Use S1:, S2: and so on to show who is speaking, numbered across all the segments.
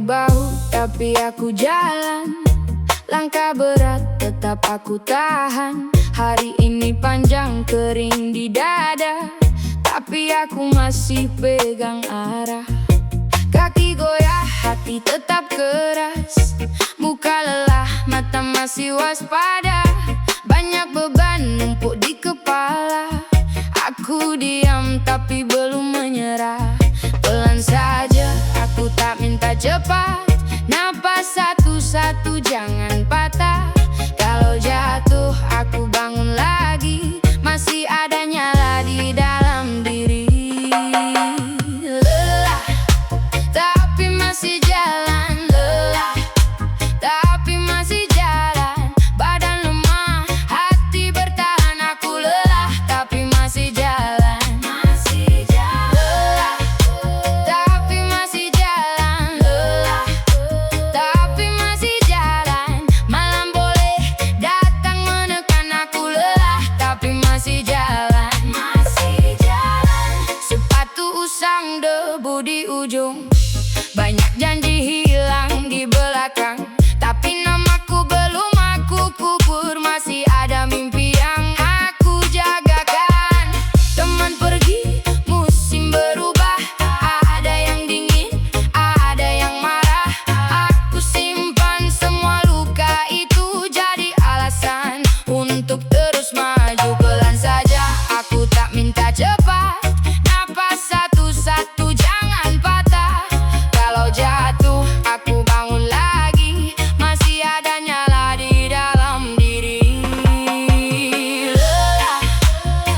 S1: bahu tapi aku jalan. Langkah berat tetap aku tahan. Hari ini panjang kering di dada, tapi aku masih pegang arah. Kaki goyah, hati tetap keras. Muka lelah, mata masih waspada. Banyak beban numpuk di kepala. Aku diam tapi belum menyerah. Pelan saja, aku tak minta cepat. Napas satu-satu, jangan patah. Kalau jatuh, aku bangun lagi. Masih ada nyala di dalam diri. Lelah, tapi masih jalan. Lelah, tapi masih jalan. Badan lemah, hati bertahan. Aku lelah, tapi masih jalan. Lelah, tapi masih jalan. Lelah, tapi masih jalan. Malam boleh datang menekan. Aku lelah, tapi masih jalan. Sepatu usang, debu di ujung. Banyak janji hilang di belakang, tapi namaku belum aku kubur. Masih ada mimpi yang aku jagakan. Teman pergi, musim berubah. Ada yang dingin, ada yang marah. Aku simpan semua luka itu jadi alasan untuk terus maju. Pelan saja, aku tak minta cepat. Napas satu-satu, jangan patah. Kalau jatuh, aku bangun lagi. Masih ada nyala di dalam diri. Lelah,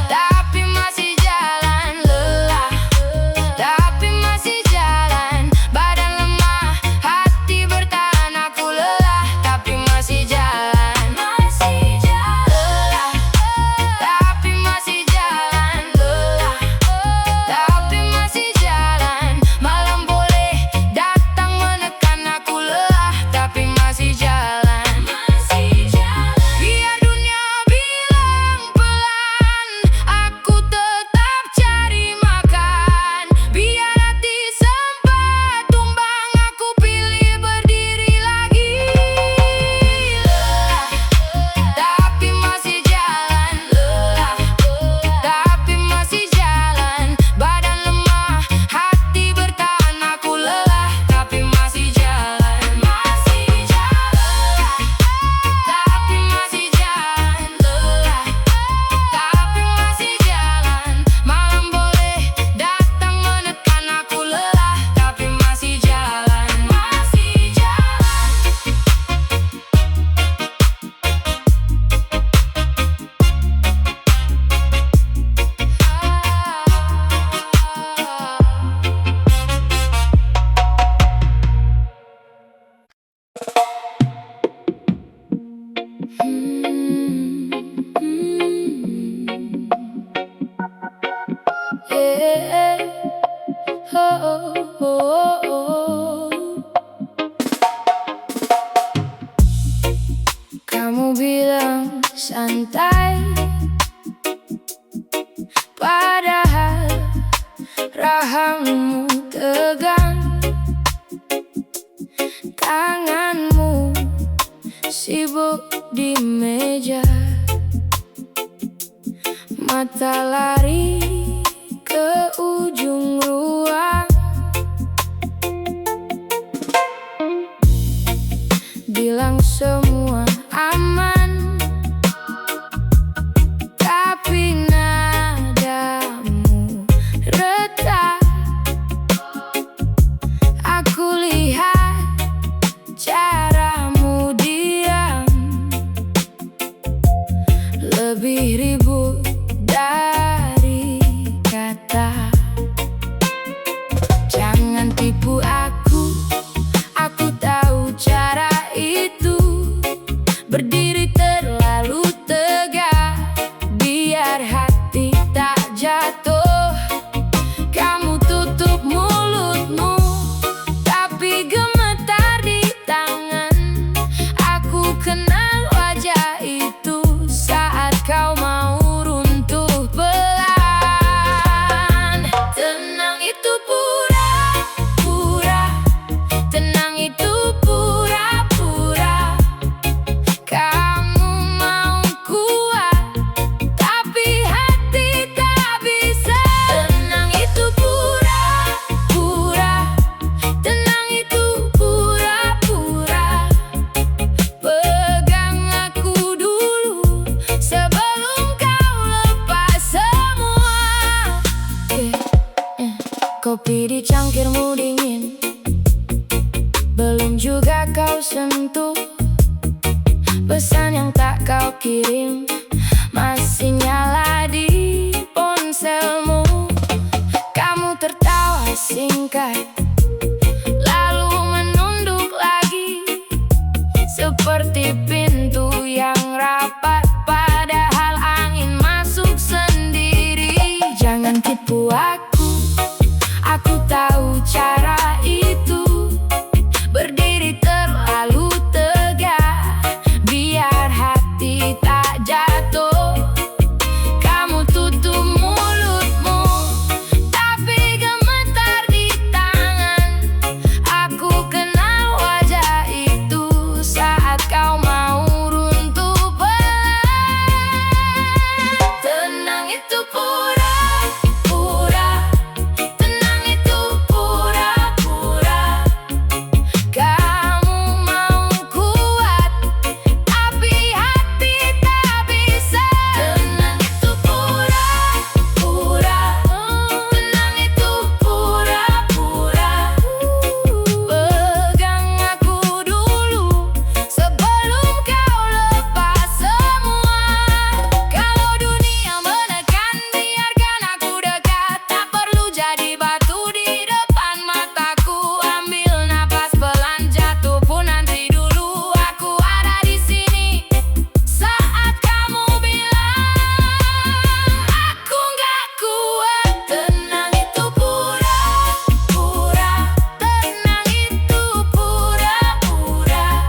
S1: tapi masih jalan. Lelah, tapi masih jalan. Badan lemah, hati bertahan. Aku lelah, tapi masih jalan. Lelah, tapi masih jalan. Lelah, tapi masih jalan. Malam boleh datang menekan. Aku lelah, tapi masih jalan. Biar dunia bilang pelan, aku tetap cari makan. Biar hati sempat tumbang, aku pilih berdiri lagi. Lelah, tapi masih jalan. Lelah, tapi masih jalan. Badan lemah, hati bertahan. Aku lelah, tapi masih jalan. Lelah, tapi masih jalan. Lelah, tapi masih jalan. Malam boleh datang menekan. Aku lelah, tapi masih jalan. Kamu bilang santai, padahal rahangmu tegang. Tanganmu sibuk di meja, mata lari ke ujung ruang. Bilang semua aman, tapi nadamu retak. Aku lihat caramu diam, lebih ribut dari kata. belum juga kau sentuh. Pesan yang tak kau kirim masih nyala di ponselmu. Kamu tertawa singkat lalu menunduk lagi, seperti pintu yang rapat padahal angin masuk sendiri. Jangan tipu aku tahu cara itu. Berdiri terlalu tegak biar hati tak jatuh. Kamu tutup mulutmu tapi gemetar di tangan. Aku kenal wajah itu saat kau mau runtuh pelan. Tenang itu pura-pura, tenang itu pura-pura. Kamu mau kuat tapi hati tak bisa. Tenang itu pura-pura, tenang itu pura-pura. Pegang aku dulu sebelum kau lepas semua. Kalau dunia menekan, biarkan aku dekat. Tak perlu jadi batu di depan mataku. Ambil napas pelan, jatuh pun nanti dulu. Aku ada di sini saat kamu bilang aku nggak kuat. Tenang itu pura-pura, tenang itu pura-pura.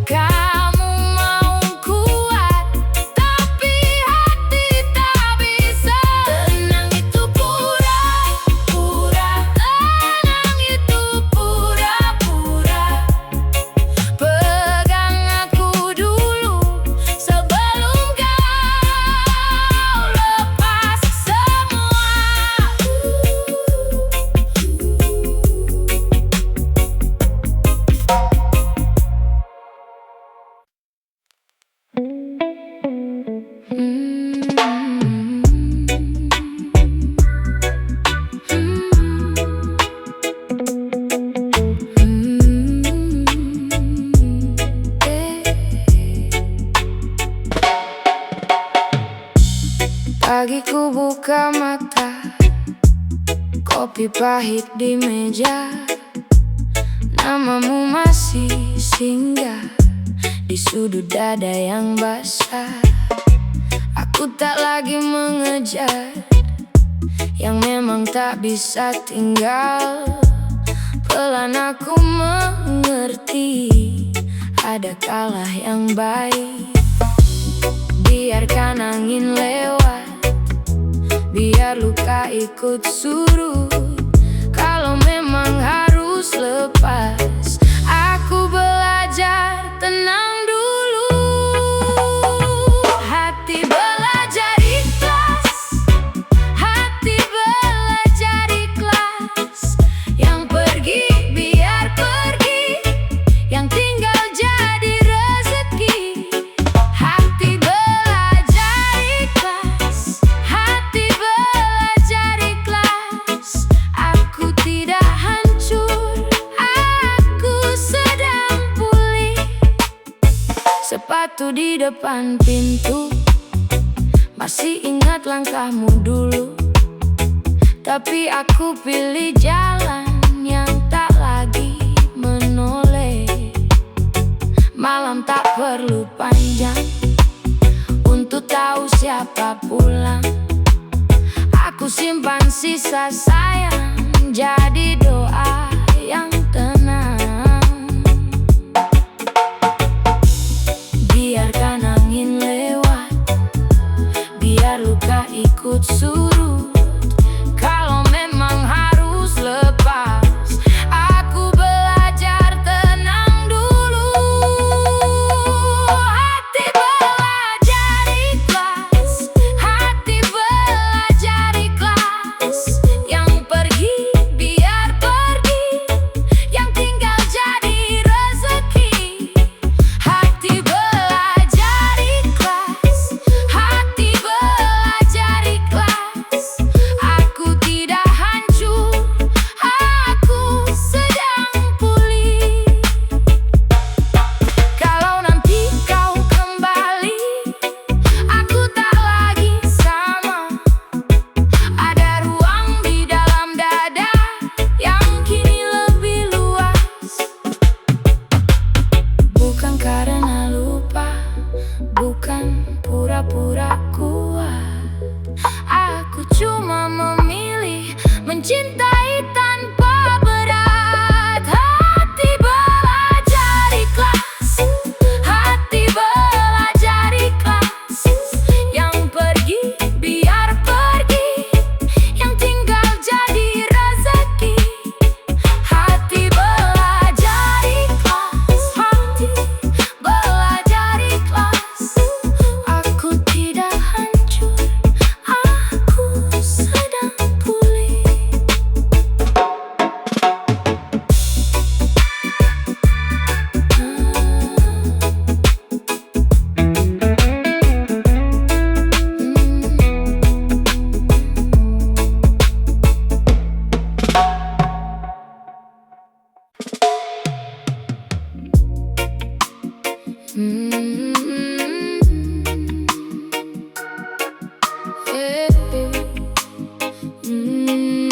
S1: Kamu mau kuat tapi hati tak bisa. Tenang itu pura-pura, tenang itu pura-pura. Pegang aku dulu sebelum kau lepas semua. Pagi ku buka mata, kopi pahit di meja. Namamu masih singgah di sudut dada yang basah. Aku tak lagi mengejar yang memang tak bisa tinggal. Pelan aku mengerti ada kalah yang baik. Biarkan angin lewat, biar luka ikut surut. Kalau memang harus lepas, aku belajar tenang dulu. Hati belajar ikhlas, hati belajar ikhlas. Yang pergi biar pergi, yang tinggal jadi rezeki. Hati belajar ikhlas, hati belajar ikhlas. Aku tidak hancur, aku sedang pulih. Sepatu di depan pintu, masih ingat langkahmu dulu. Tapi aku pilih jalan yang tak lagi menoleh. Malam tak perlu panjang untuk tahu siapa pulang. Aku simpan sisa sayang jadi doa yang tenang. Biarkan angin lewat, biar luka ikut surut. Kalau memang harus lepas, aku belajar tenang dulu. Hati belajar ikhlas, hati belajar ikhlas. Yang pergi biar pergi, Hmm. Eh, eh. Hmm.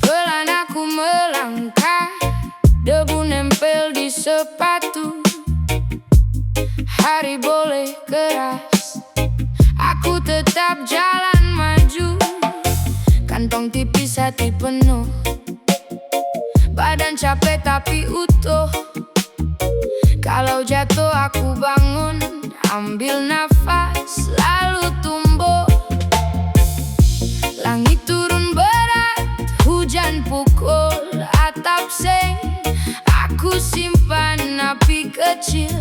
S1: Pelan aku melangkah, debu nempel di sepatu. Hari boleh keras, aku tetap jalan maju. Kantong tipis, hati penuh, badan capek tapi utuh. Kalau jatuh aku bangun, ambil nafas, lalu tumbuh. Langit turun berat, hujan pukul atap seng. Aku simpan api kecil,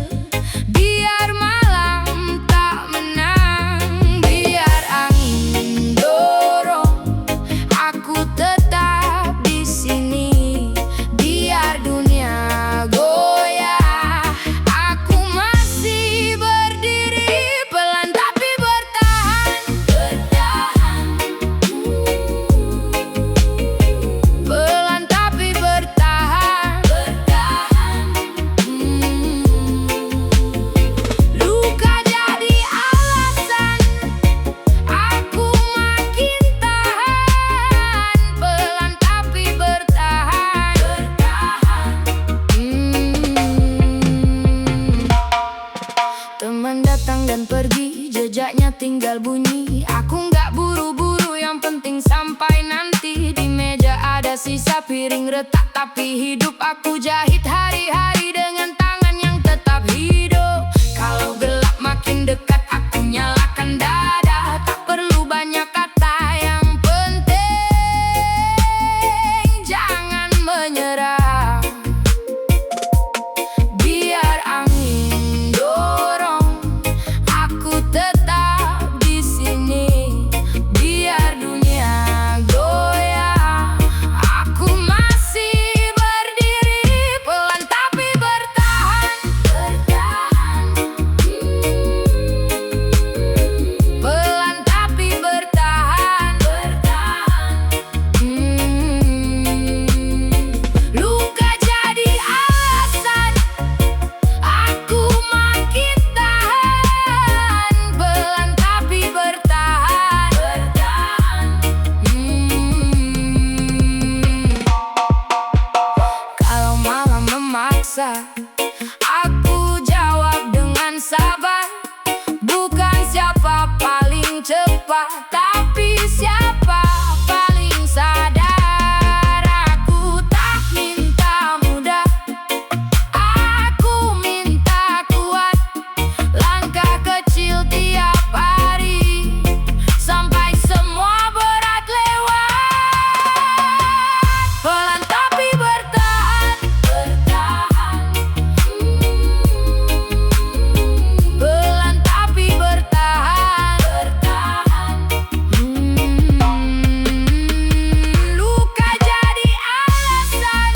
S1: biar malam tak menang. Biar angin dorong, aku tetap di sini. Biar dunia goyah, aku masih berdiri. Pelan tapi bertahan, bertahan. Pelan tapi bertahan, bertahan. Luka jadi alasan, aku makin tahan. Pelan tapi bertahan, bertahan. Teman datang dan pergi, jejaknya tinggal bunyi. Aku nggak buru-buru, yang penting sampai nanti. Di meja ada sisa piring retak, tapi hidup aku jahit hari-hari dengan tangan yang tetap hidup. Kalau gelap makin dekat, aku nyalakan dada. Tak perlu banyak kata, yang penting jangan menyerah. Biar angin dorong, aku tetap di sini. Biar dunia goyah, aku masih berdiri. Pelan tapi bertahan, bertahan. Pelan tapi bertahan, bertahan. Luka jadi alasan, aku makin tahan. Pelan tapi bertahan, bertahan. Kalau malam memaksa, aku jawab dengan sabar. Bukan siapa paling cepat, tapi siapa paling sadar. Aku tak minta mudah, aku minta kuat. Langkah kecil tiap hari, sampai semua berat lewat. Pelan tapi bertahan, bertahan. Pelan tapi bertahan, bertahan. Luka jadi alasan,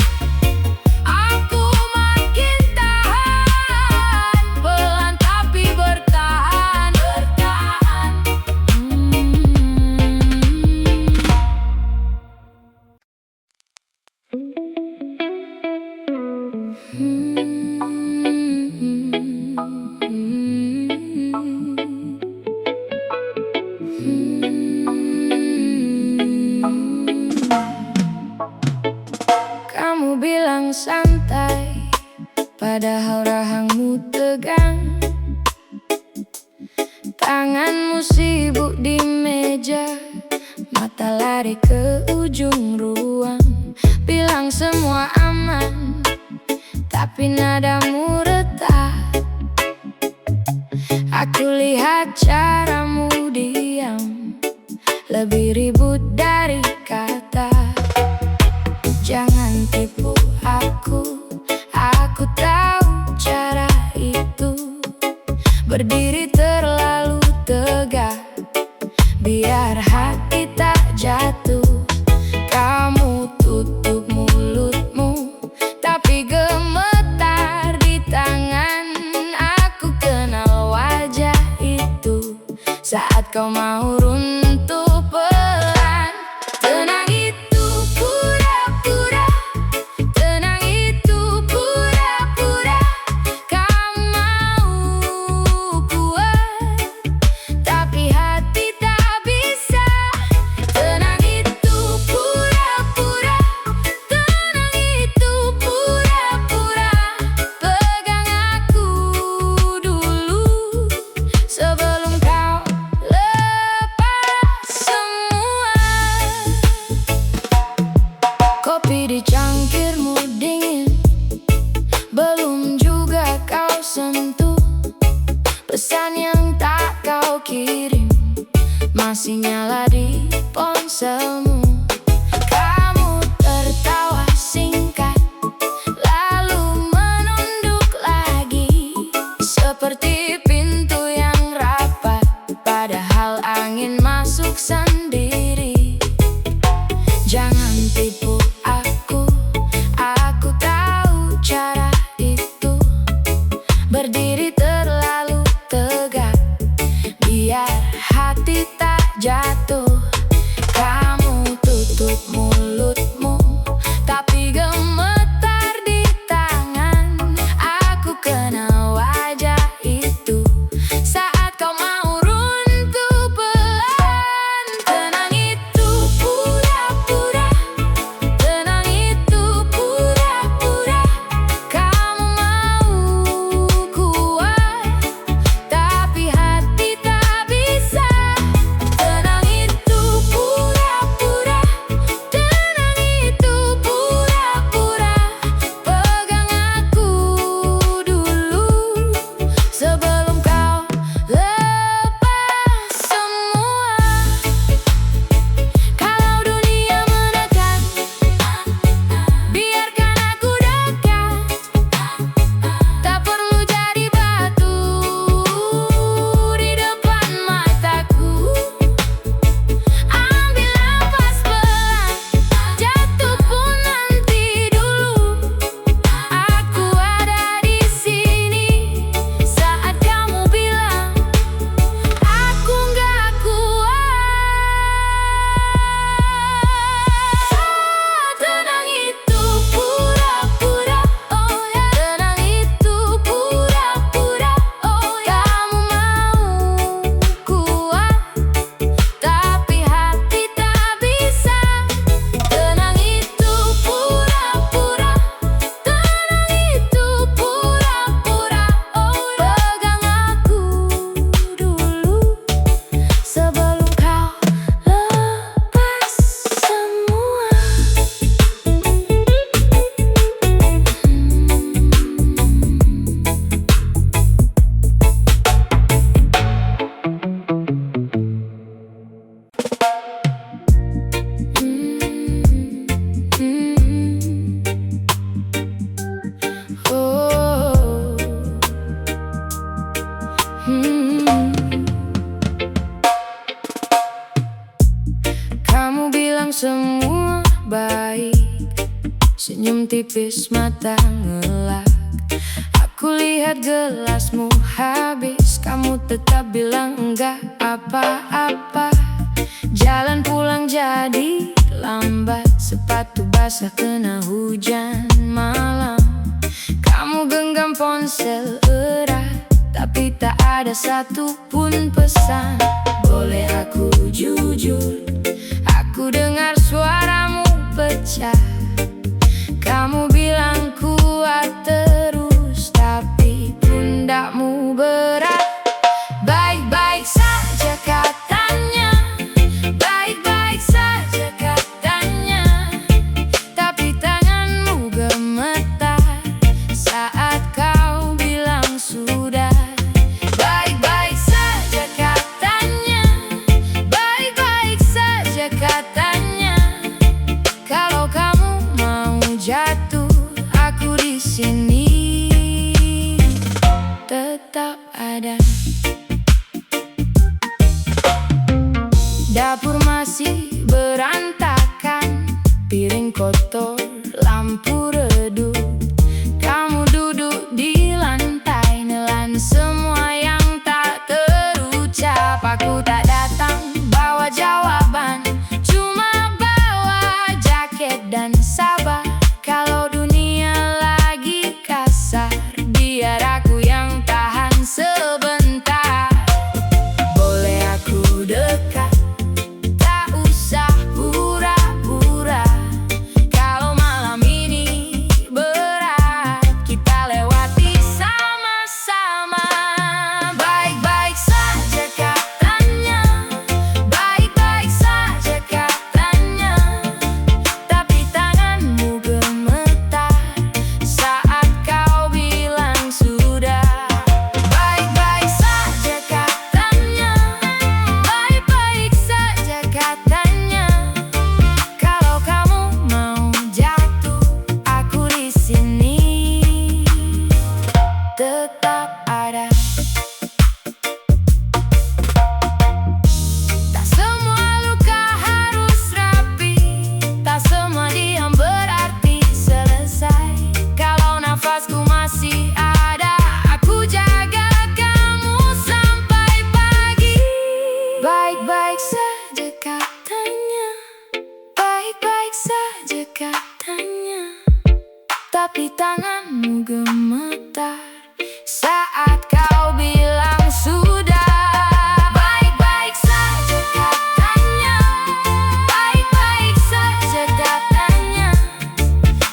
S1: aku makin tahan. Pelan tapi bertahan, bertahan. Kamu bilang santai, padahal rahangmu tegang. Tanganmu sibuk di meja, mata lari ke ujung ruang. Bilang semua aman, tapi nadamu retak. Aku lihat caramu diam, lebih ribut dari kata. Jangan tipu aku tahu cara itu. Berdiri terlalu tegak, biar hati tak jatuh. Kamu tutup mulutmu, tapi gemetar di tangan. Aku kenal wajah itu saat kau mau runtuh pelan. baik. Senyum tipis mata ngelak. Aku lihat gelasmu habis, kamu tetap bilang enggak apa-apa. Jalan pulang jadi lambat, sepatu basah kena hujan malam. Kamu genggam ponsel erat, tapi tak ada satupun pesan. Boleh aku jujur, aku dengar suaramu pecah. Kamu bilang kuat terus, tapi pundakmu berat. Baik-baik saja katanya, baik-baik saja katanya, tapi tanganmu gemetar saat kau bilang sudah. Baik-baik saja katanya, baik-baik saja katanya. Kalau kamu mau jatuh, aku di sini tetap ada. Dapur masih berantakan, piring kotor, lampu redup. Kamu duduk di lantai, nelan semua yang tak terucap. Aku tak datang bawa jawaban, cuma bawa jaket dan sabar. Kalau dunia lagi kasar, biar aku yang tahan sebentar. Boleh aku dekat, tak usah pura-pura. Kalau malam ini berat, kita lewati sama-sama. Baik-baik saja katanya, baik-baik saja katanya, tapi tanganmu gemetar saat kau bilang sudah. Baik-baik saja katanya, baik-baik saja katanya. Kalau kamu mau jatuh, aku di sini tetap ada. Tak semua luka harus rapi, tak semua diam berarti selesai. Kalau nafasku masih ada, aku jaga kamu sampai pagi. Baik-baik saja katanya, baik-baik saja katanya, tapi tanganmu gemetar saat kau bilang sudah. Baik-baik saja katanya, baik-baik saja katanya.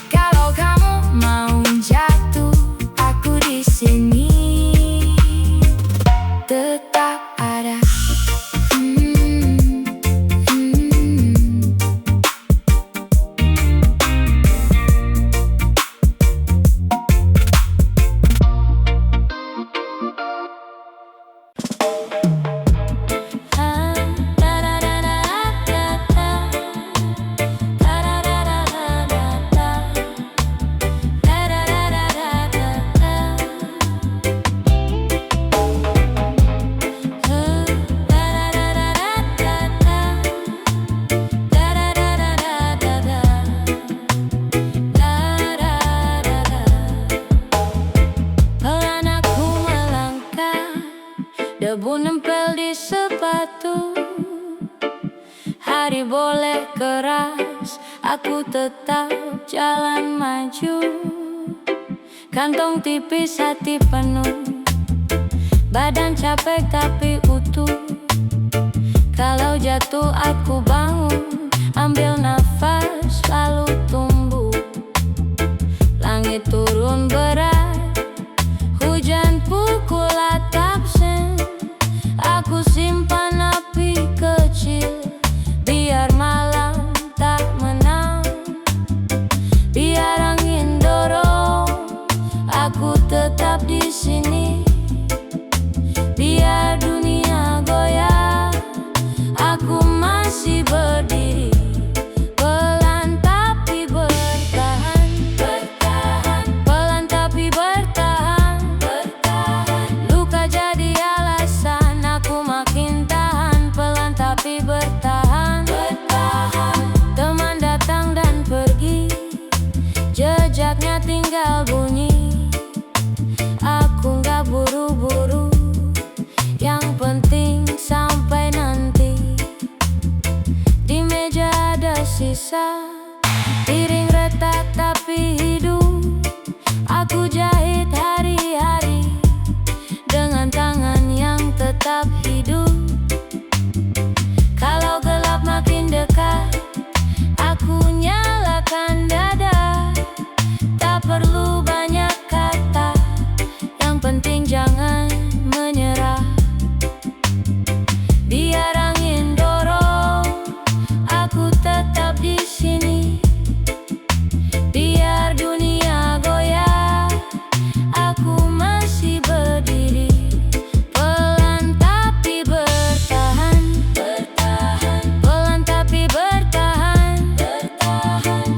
S1: Kalau kamu mau jatuh, aku di sini tetap ada. Pelan aku melangkah, debu nempel di sepatu. Hari boleh keras, aku tetap jalan maju. Kantong tipis, hati penuh, badan capek tapi utuh. Kalau jatuh aku bangun, ambil nafas lalu tumbuh. Langit turun berat, hujan pukul atap sen. Aku simpan api kecil, biar malam tak menang. Biar angin dorong, aku tetap di sini. Biar dunia goyah, aku masih berdiri. tinggal bunyi. Aku nggak buru-buru, yang penting sampai nanti. Di meja ada sisa piring retak tapi hidup. Aku jahit hari-hari dengan tangan yang tetap hidup. Kalau gelap makin dekat, aku nyalakan dada. Tak perlu banyak kata, yang penting jangan menyerah. Biar angin dorong, aku tetap di sini. Biar dunia goyah, aku masih berdiri. Pelan tapi bertahan, pelan tapi bertahan.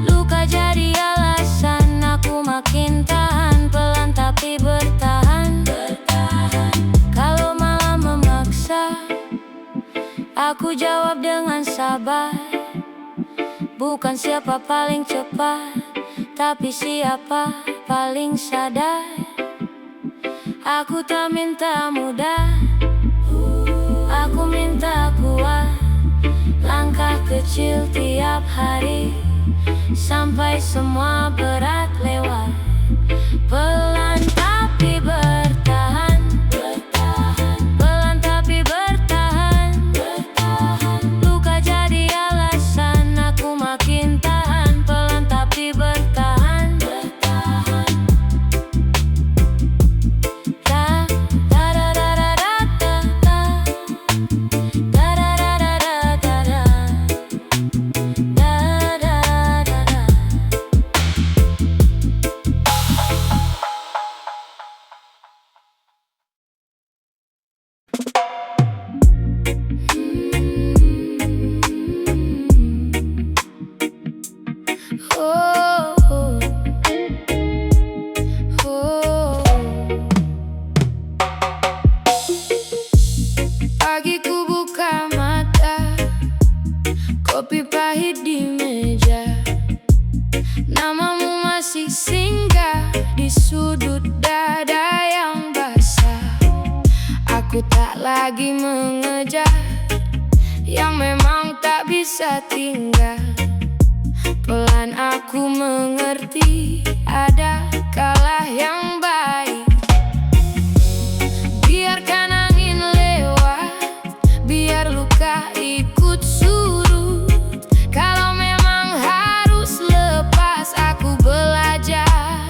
S1: Luka jadi alasan aku makin tahan. Pelan tapi bertahan. Kalau malam memaksa, aku jawab dengan sabar. Bukan siapa paling cepat, tapi siapa paling sadar. Aku tak minta mudah, aku minta kuat. Langkah kecil tiap hari, sampai semua berat lewat. Pelan tapi bertahan, pelan tapi bertahan. Luka jadi alasan aku makin tahan. Pelan tapi bertahan. Da da da da da da da da. Da da da da da da da. Da da da da. Oh, oh, oh. Pagi ku buka mata, kopi pahit di meja. Namamu masih singgah di sudut dada yang basah. Aku tak lagi mengejar yang memang tak bisa tinggal. Pelan aku mengerti ada kalah yang baik. Biarkan angin lewat, biar luka ikut surut. Kalau memang harus lepas, aku belajar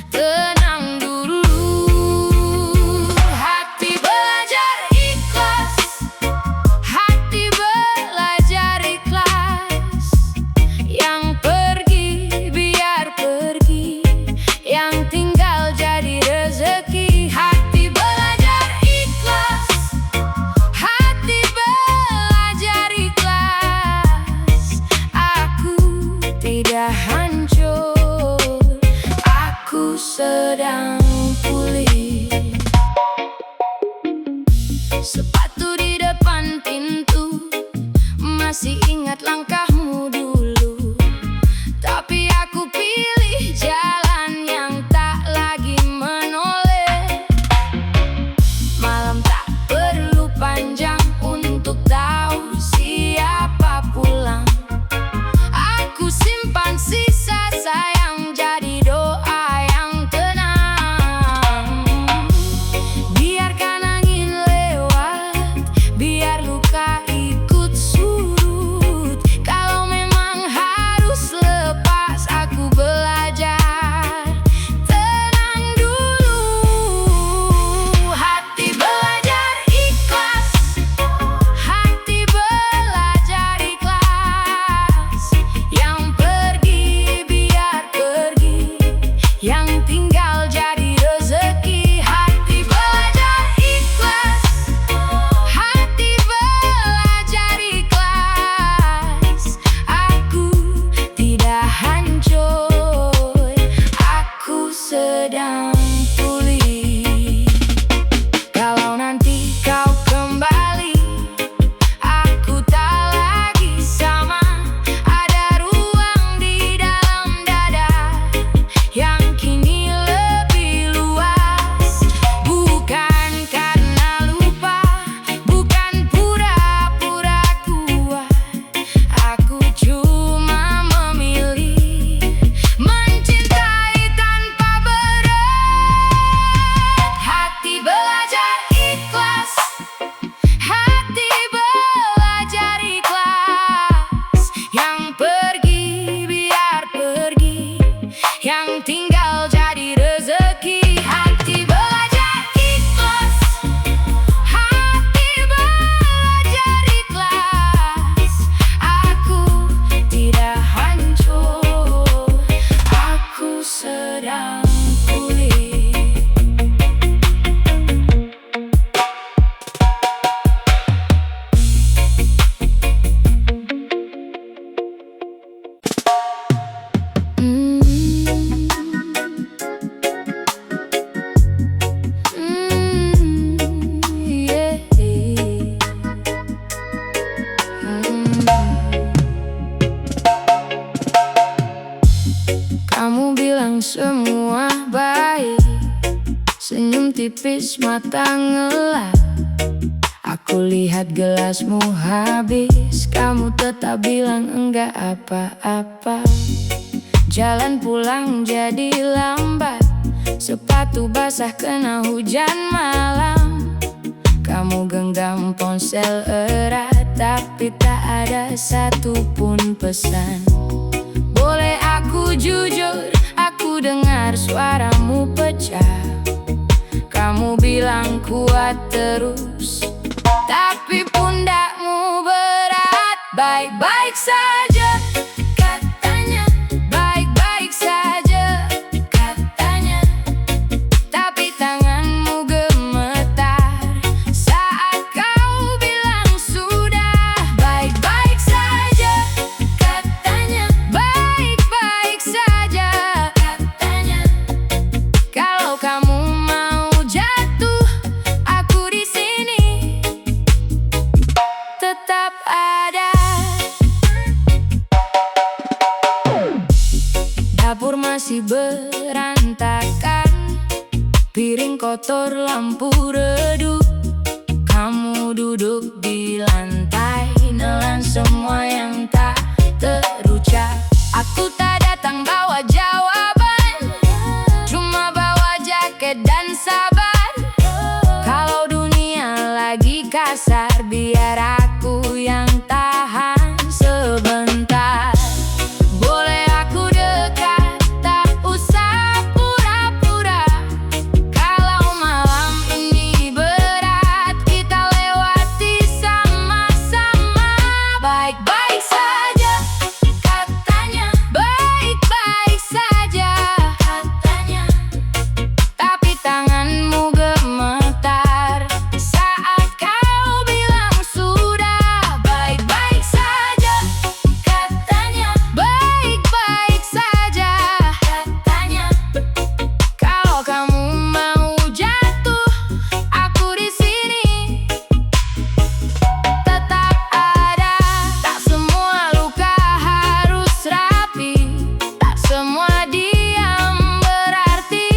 S1: tenang dulu. Hati belajar ikhlas, hati belajar ikhlas. Yang pergi biar pergi, yang tinggal jadi rezeki. Hati belajar ikhlas, hati belajar ikhlas. Aku tidak hancur, aku sedang pulih. Sepatu di depan pintu, masih ingat langkahmu dulu. Tapi aku pilih jalan yang tak lagi menoleh. Malam tak perlu panjang untuk tahu siapa pulang. Aku simpan sisa sayang jadi doa yang tenang. Biarkan angin lewat, biar luka ikut surut. Kalau bilang semua baik. Senyum tipis, mata ngelap. Aku lihat gelasmu habis, kamu tetap bilang enggak apa-apa. Jalan pulang jadi lambat, sepatu basah kena hujan malam. Kamu genggam ponsel erat, tapi tak ada satupun pesan. Boleh aku jujur, aku dengar suaramu pecah. Kamu bilang kuat terus, tapi pundakmu berat. Baik-baik saja, katanya. Baik-baik saja, katanya. Tapi tanganmu gemetar saat kau bilang sudah. Baik-baik saja, katanya. Baik-baik saja, katanya. Kalau kamu mau jatuh, aku di sini tetap ada. Dapur masih berantakan, piring kotor, lampu redup. Kamu duduk di lantai, nelan semua yang tak terucap. Aku tak datang bawa jawaban, cuma bawa jaket dan sabar. Kalau dunia lagi kasar, biar aku yang tahan sebentar. Boleh aku dekat, tak usah pura-pura. Kalau malam ini berat, kita lewati sama-sama. Baik-baik saja, katanya. Baik-baik saja, katanya. Tapi tanganmu gemetar saat kau bilang sudah. Baik-baik saja, katanya. Baik-baik saja, katanya. Kalau kamu mau jatuh, aku di sini tetap ada. Tak semua luka harus rapi, tak semua diam berarti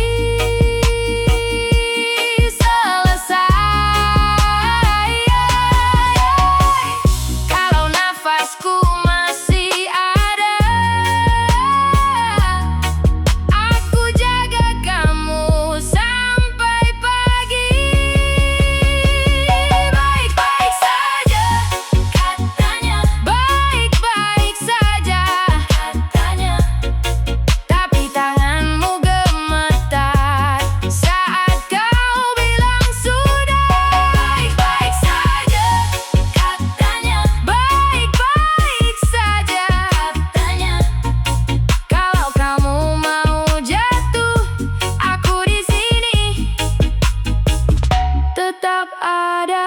S1: selesai. Kalau nafasku masih ada, aku jaga kamu sampai pagi. Baik-baik saja, katanya. Baik-baik saja, katanya. Tapi tanganmu gemetar saat kau bilang sudah. Baik-baik saja, katanya. Baik-baik saja, katanya. Kalau kamu mau jatuh, aku di sini tetap ada.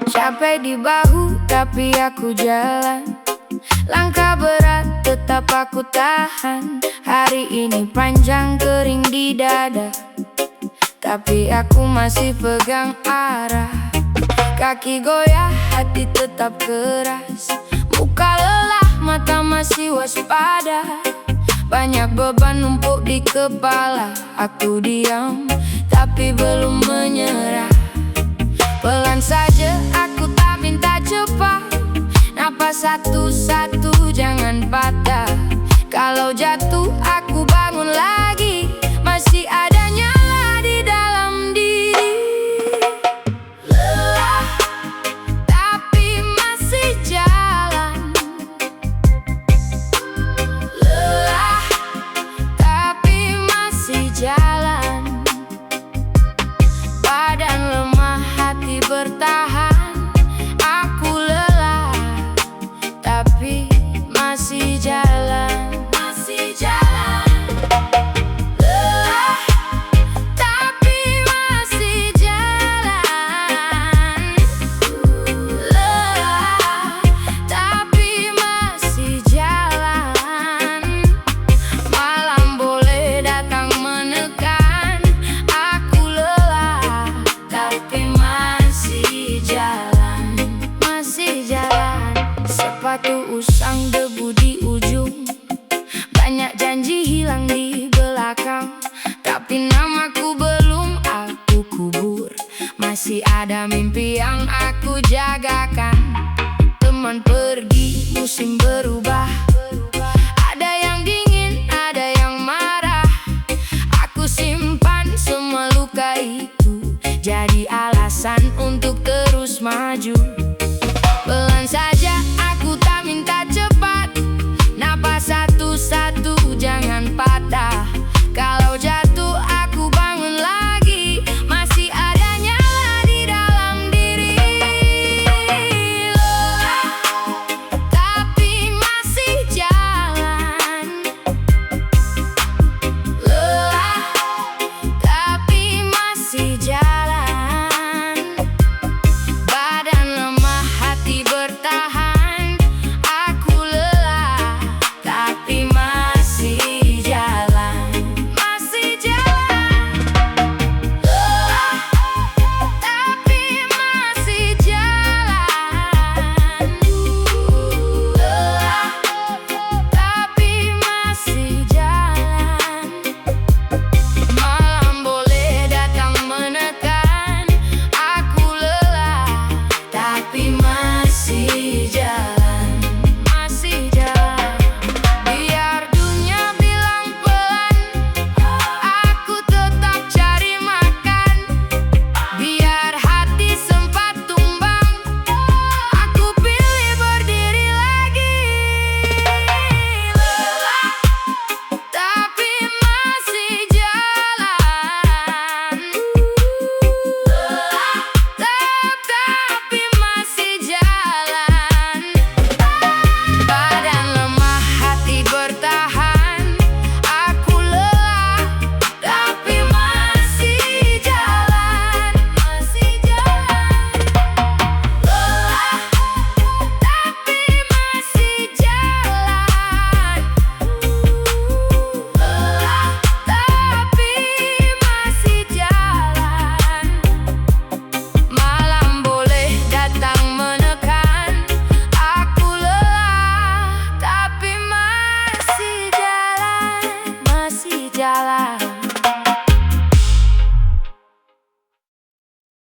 S1: Capek di bahu, tapi aku jalan. Langkah berat, tetap aku tahan. Hari ini panjang, kering di dada, tapi aku masih pegang arah. Kaki goyah, hati tetap keras. Muka lelah, mata masih waspada. Banyak beban numpuk di kepala. Aku diam, tapi belum menyerah. Pelan saja, aku tak minta cepat. Napas satu-satu, jangan patah. Kalau jatuh, aku bangun lagi. Masih ada nyala di dalam diri. Lelah, tapi masih jalan. Lelah, tapi masih jalan. Badan lemah, hati bertahan. Aku lelah, tapi masih jalan. janji hilang di belakang, tapi namaku belum aku kubur. Masih ada mimpi yang aku jagakan. Teman pergi, musim berubah. Ada yang dingin, ada yang marah. Aku simpan semua luka itu, jadi alasan untuk terus maju.